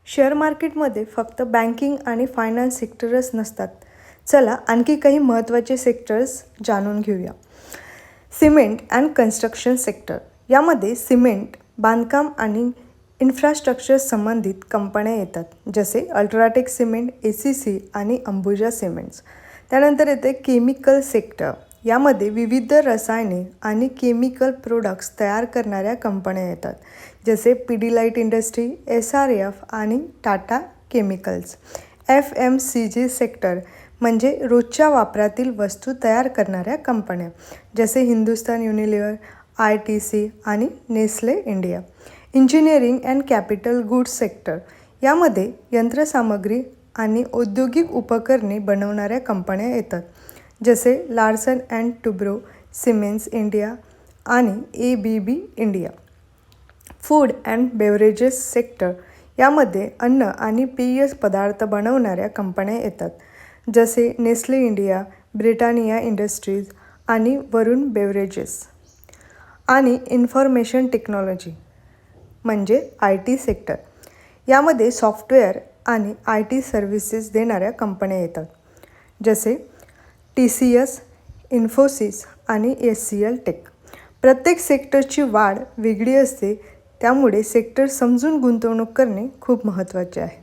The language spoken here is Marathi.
शेअर मार्केटमध्ये फक्त बँकिंग आणि फायनान्स सेक्टरच नसतात. चला आणखी काही महत्त्वाचे सेक्टर्स जाणून घेऊया. Cement and construction sector. यामध्ये सिमेंट, बांधकाम आणि इन्फ्रास्ट्रक्चर संबंधित कंपन्या येतात, जसे अल्ट्राटेक सिमेंट, ACC आणि अंबुजा सिमेंट्स. त्यानंतर येते केमिकल सेक्टर. यामध्ये विविध रसायने आणि केमिकल प्रोडक्ट्स तयार करणाऱ्या कंपन्या येतात, जसे पिडिलाइट इंडस्ट्री, SRF आणि टाटा केमिकल्स. FMCG सेक्टर म्हणजे रोजच्या वापरातील वस्तू तयार करणाऱ्या कंपन्या, जसे हिंदुस्तान युनिलिव्हर, ITC आणि Nestle India. Engineering and capital goods sector. यामध्ये यंत्रसामग्री आणि औद्योगिक उपकरणे बनवणाऱ्या कंपन्या येतात, जसे Larsen and Toubro, Siemens India आणि ABB India. Food and beverages sector. यामध्ये अन्न आणि पेय पदार्थ बनवणाऱ्या कंपन्या येतात, जसे नेस्ले इंडिया, ब्रिटानिया इंडस्ट्रीज आणि वरुण बेव्हरेजेस. आणि इन्फॉर्मेशन टेक्नॉलॉजी म्हणजे IT सेक्टर. यामध्ये सॉफ्टवेअर आणि IT सर्व्हिसेस देणाऱ्या कंपन्या येतात, जसे TCS, इन्फोसिस आणि HCL टेक. प्रत्येक सेक्टरची वाढ वेगळी असते, त्यामुळे सेक्टर समजून गुंतवणूक करणे खूप महत्त्वाचे आहे.